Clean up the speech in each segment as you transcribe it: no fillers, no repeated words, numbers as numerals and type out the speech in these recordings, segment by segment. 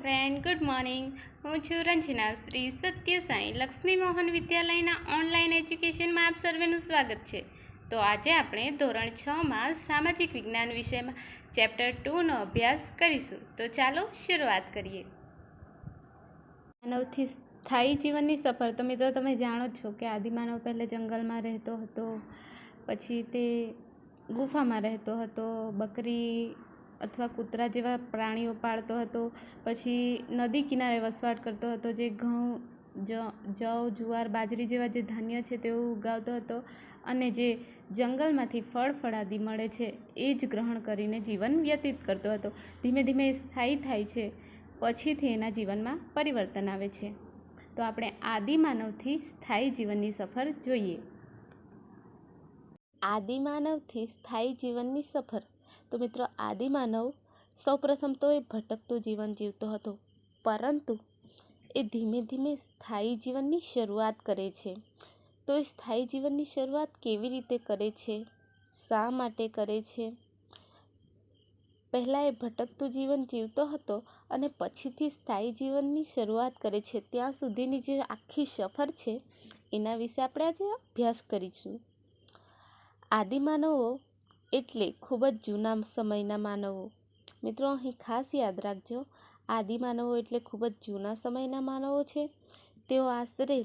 Friend, good morning. હું છું રંજના. શ્રી સત્ય સાંઈ લક્ષ્મી મોહન વિદ્યાલયના ઓનલાઈન એજ્યુકેશનમાં આપ સર્વેનું સ્વાગત છે. તો આજે આપણે ધોરણ 6માં સામાજિક વિજ્ઞાન વિષયમાં ચેપ્ટર 2નો અભ્યાસ કરીશું. તો ચાલો શરૂઆત કરીએ. માનવથી સ્થાયી જીવનની સફર. તો મિત્રો, તમે જાણો જ છો કે આદિમાનવ પહેલે જંગલમાં રહેતો હતો, પછી તે ગુફામાં રહેતો હતો, બકરી અથવા કૂતરા જેવા પ્રાણીઓ પાળતો હતો, પછી નદી કિનારે વસવાટ કરતો હતો, જે ઘઉં, જવ, જુવાર, બાજરી જેવા જે ધાન્ય છે તેઓ ઉગાવતો હતો, અને જે જંગલમાંથી ફળ ફળાદી મળે છે એ જ ગ્રહણ કરીને જીવન વ્યતીત કરતો હતો. ધીમે ધીમે સ્થાયી થાય છે, પછીથી એના જીવનમાં પરિવર્તન આવે છે. તો આપણે આદિમાનવથી સ્થાયી જીવનની સફર જોઈએ. આદિમાનવથી સ્થાયી જીવનની સફર. તો મિત્રો, આદિમાનવ સૌપ્રથમ તો એ ભટકતું જીવન જીવતો હતો, પરંતુ એ ધીમે ધીમે સ્થાયી જીવનની શરૂઆત કરે છે. તો એ સ્થાયી જીવનની શરૂઆત કેવી રીતે કરે છે, શા માટે કરે છે? પહેલાં એ ભટકતું જીવન જીવતો હતો અને પછીથી સ્થાયી જીવનની શરૂઆત કરે છે. ત્યાં સુધીની જે આખી સફર છે એના વિશે આપણે આજે અભ્યાસ કરીશું. આદિમાનવો એટલે ખૂબ જ જૂના સમયના માનવો. મિત્રો, અહીં ખાસ યાદ રાખજો, આદિમાનવો એટલે ખૂબ જ જૂના સમયના માનવો છે. તેઓ આશરે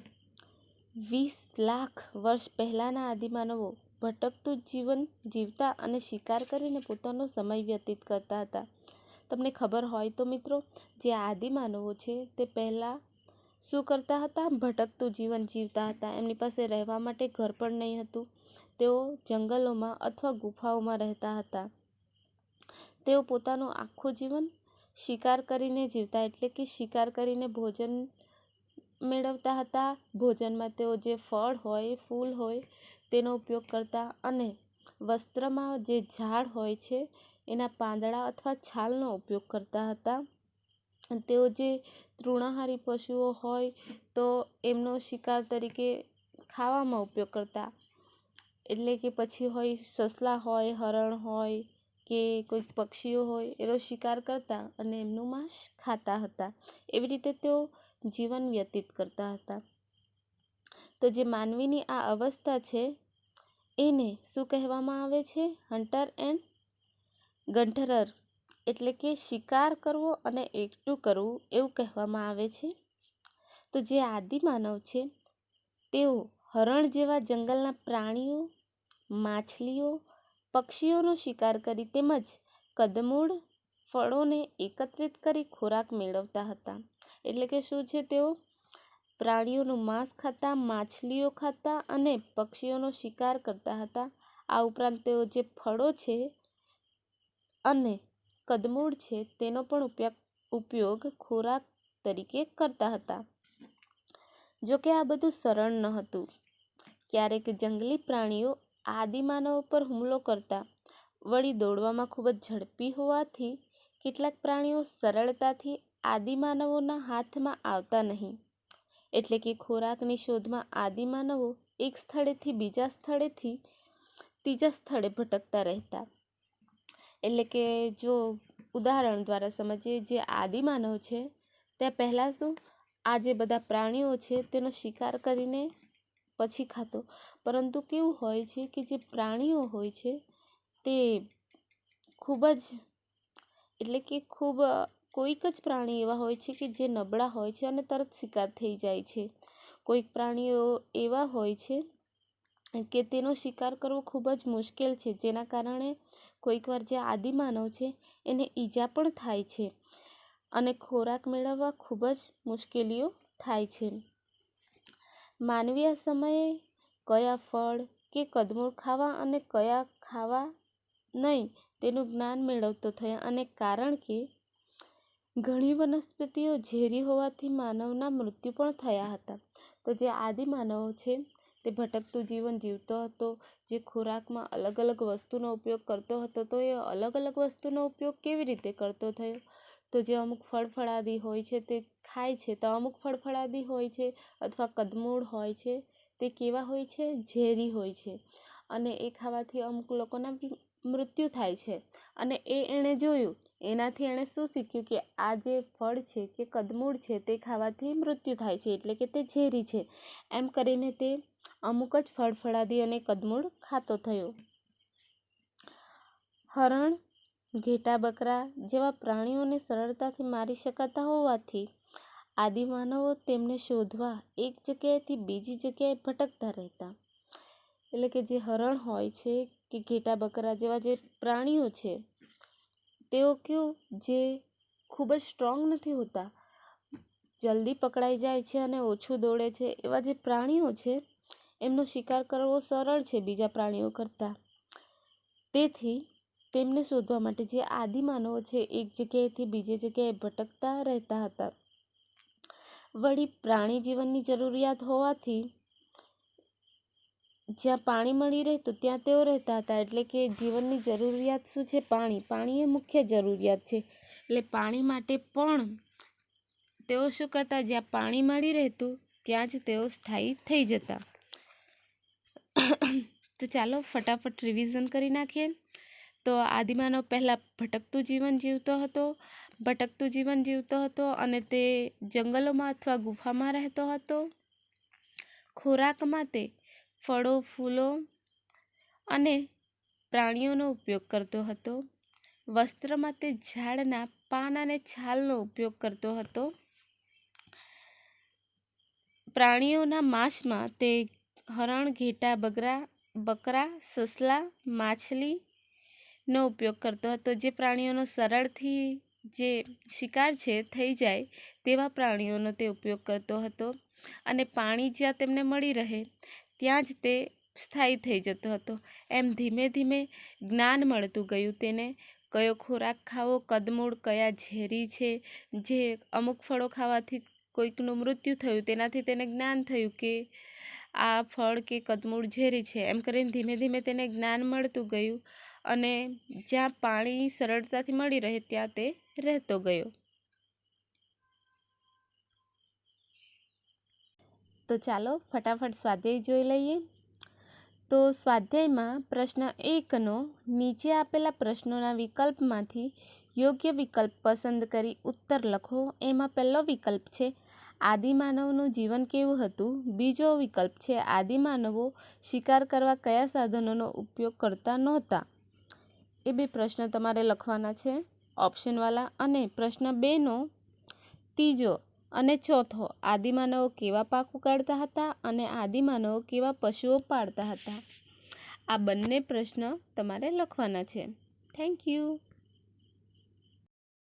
20 લાખ વર્ષ પહેલાંના આદિમાનવો ભટકતું જીવન જીવતા અને શિકાર કરીને પોતાનો સમય વ્યતીત કરતા હતા. તમને ખબર હોય તો મિત્રો, જે આદિમાનવો છે તે પહેલાં શું કરતા હતા? ભટકતું જીવન જીવતા હતા. એમની પાસે રહેવા માટે ઘર પણ નહીં હતું. તેઓ જંગલોમાં અથવા ગુફાઓમાં રહેતા હતા. તેઓ પોતાનું આખું જીવન શિકાર કરીને જીવતા, એટલે કે શિકાર કરીને ભોજન મેળવતા હતા. ભોજનમાં તેઓ જે ફળ હોય, ફૂલ હોય તેનો ઉપયોગ કરતા, અને વસ્ત્રમાં જે ઝાડ હોય છે એના પાંદડા અથવા છાલનો ઉપયોગ કરતા હતા. તેઓ જે તૃણાહારી પશુઓ હોય તો એમનો શિકાર તરીકે ખાવામાં ઉપયોગ કરતા, એટલે કે પછી હોય સસલા હોય, હરણ હોય કે કોઈક પક્ષીઓ હોય, એનો શિકાર કરતા અને એમનું માંસ ખાતા હતા. એવી રીતે તેઓ જીવન વ્યતીત કરતા હતા. તો જે માનવીની આ અવસ્થા છે એને શું કહેવામાં આવે છે? હન્ટર એન્ડ ગંધરર, એટલે કે શિકાર કરવો અને એકઠું કરવું, એવું કહેવામાં આવે છે. તો જે આદિમાનવ છે તેઓ હરણ જેવા જંગલના પ્રાણીઓ, માછલીઓ, પક્ષીઓનો શિકાર કરી તેમજ કંદમૂળ, ફળોને એકત્રિત કરી ખોરાક મેળવતા હતા. એટલે કે શું છે? તેઓ પ્રાણીઓનું માંસ ખાતા, માછલીઓ ખાતા અને પક્ષીઓનો શિકાર કરતા હતા. આ ઉપરાંત તેઓ જે ફળો છે અને કંદમૂળ છે તેનો પણ ઉપયોગ ખોરાક તરીકે કરતા હતા. જોકે આ બધું સરળ ન હતું. ક્યારેક જંગલી પ્રાણીઓ આદિમાનવ પર હુમલો કરતા. વળી દોડવામાં ખૂબ જ ઝડપી હોવાથી કેટલાક પ્રાણીઓ સરળતાથી આદિમાનવોના હાથમાં આવતા નહીં. એટલે કે ખોરાકની શોધમાં આદિમાનવો એક સ્થળેથી બીજા સ્થળેથી ત્રીજા સ્થળે ભટકતા રહેતા. એટલે કે જો ઉદાહરણ દ્વારા સમજીએ, જે આદિમાનવ છે ત્યાં પહેલાં શું, આ જે બધા પ્રાણીઓ છે તેનો શિકાર કરીને પછી ખાતો. પરંતુ કેવું હોય છે કે જે પ્રાણીઓ હોય છે તે ખૂબ જ, એટલે કે ખૂબ કોઈક જ પ્રાણી એવા હોય છે કે જે નબળા હોય છે અને તરત શિકાર થઈ જાય છે. કોઈક પ્રાણીઓ એવા હોય છે કે તેનો શિકાર કરવો ખૂબ જ મુશ્કેલ છે, જેના કારણે કોઈક વાર જે આદિમાનવ છે એને ઈજા પણ થાય છે અને ખોરાક મેળવવા ખૂબ જ મુશ્કેલીઓ થાય છે. માનવી આ સમયે કયા ફળ કે કંદમૂળ ખાવા અને કયા ખાવા નહીં તેનું જ્ઞાન મેળવતો થયો, અને કારણ કે ઘણી વનસ્પતિઓ ઝેરી હોવાથી માનવના મૃત્યુ પણ થયા હતા. તો જે આદિમાનવ છે તે ભટકતું જીવન જીવતો હતો, જે ખોરાકમાં અલગ અલગ વસ્તુનો ઉપયોગ કરતો હતો. તો એ અલગ અલગ વસ્તુનો ઉપયોગ કેવી રીતે કરતો થયો? તો જે અમુક ફળફળાદી હોય છે તે ખાય છે, તો અમુક ફળફળાદી હોય છે અથવા કંદમૂળ હોય છે તે કેવા હોય છે? ઝેરી હોય છે, અને એ ખાવાથી અમુક લોકોના મૃત્યુ થાય છે. અને એણે જોયું, એનાથી એણે શું શીખ્યું કે આ જે ફળ છે કે કદમૂળ છે તે ખાવાથી મૃત્યુ થાય છે, એટલે કે તે ઝેરી છે. એમ કરીને તે અમુક જ ફળફળાદી અને કદમૂળ ખાતો થયો. હરણ, ઘેટા બકરા જેવા પ્રાણીઓને સરળતાથી મારી શકાતા હોવાથી આદિમાનવો તેમને શોધવા એક જગ્યાએથી બીજી જગ્યાએ ભટકતા રહેતા. એટલે કે જે હરણ હોય છે કે ઘેટા બકરા જેવા જે પ્રાણીઓ છે તેઓ જે ખૂબ જ સ્ટ્રોંગ નથી હોતા, જલ્દી પકડાઈ જાય છે અને ઓછું દોડે છે, એવા જે પ્રાણીઓ છે એમનો શિકાર કરવો સરળ છે બીજા પ્રાણીઓ કરતાં. તેથી તેમને શોધવા માટે જે આદિમાનવો છે એક જગ્યાએથી બીજી જગ્યાએ ભટકતા રહેતા હતા. વળી પ્રાણી જીવનની જરૂરિયાત હોવાથી જ્યાં પાણી મળી રહેતું ત્યાં તેઓ રહેતા હતા. એટલે કે જીવનની જરૂરિયાત શું છે? પાણી. પાણી એ મુખ્ય જરૂરિયાત છે. એટલે પાણી માટે પણ તેઓ શું કરતા? જ્યાં પાણી મળી રહેતું ત્યાં જ તેઓ સ્થાયી થઈ જતા. તો ચાલો ફટાફટ રિવિઝન કરી નાખીએ. તો આદિમાનવ પહેલાં ભટકતું જીવન જીવતો હતો અને તે જંગલોમાં અથવા ગુફામાં રહેતો હતો. ખોરાક માટે ફળો, ફૂલો અને પ્રાણીઓનો ઉપયોગ કરતો હતો. વસ્ત્ર માટે ઝાડના પાન અને છાલનો ઉપયોગ કરતો હતો. પ્રાણીઓના માંસમાં તે હરણ, ઘેટા, બકરા, સસલા, માછલીનો ઉપયોગ કરતો હતો. જે પ્રાણીઓનો સરળથી જે શિકાર છે થઈ જાય તેવા પ્રાણીઓનો તે ઉપયોગ કરતો હતો. અને પાણી જ્યાં તેમને મળી રહે ત્યાં જ તે સ્થાયી થઈ જતો હતો. એમ ધીમે ધીમે જ્ઞાન મળતું ગયું તેને. કયો ખોરાક ખાવો, કદમૂળ કયા ઝેરી છે, જે અમુક ફળો ખાવાથી કોઈકનું મૃત્યુ થયું તેનાથી તેને જ્ઞાન થયું કે આ ફળ કે કદમૂળ ઝેરી છે. એમ કરીને ધીમે ધીમે તેને જ્ઞાન મળતું ગયું અને જ્યાં પાણી સરળતાથી મળી રહે ત્યાં તે રહેતો ગયો. તો ચાલો ફટાફટ સ્વાધ્યાય જોઈ લઈએ. તો સ્વાધ્યાયમાં પ્રશ્ન 1નો નીચે આપેલા પ્રશ્નોના વિકલ્પમાંથી યોગ્ય વિકલ્પ પસંદ કરી ઉત્તર લખો. એમાં પહેલો વિકલ્પ છે આદિમાનવનું જીવન કેવું હતું. બીજો વિકલ્પ છે આદિમાનવો શિકાર કરવા કયા સાધનોનો ઉપયોગ કરતા નહોતા. એ બે પ્રશ્ન તમારે લખવાના છે ઓપ્શનવાળા. અને પ્રશ્ન 2નો ત્રીજો અને ચોથો આદિમાનવો કેવા પાક ઉગાડતા હતા અને આદિમાનવો કેવા પશુઓ પાળતા હતા. આ બંને પ્રશ્ન તમારે લખવાના છે. Thank you.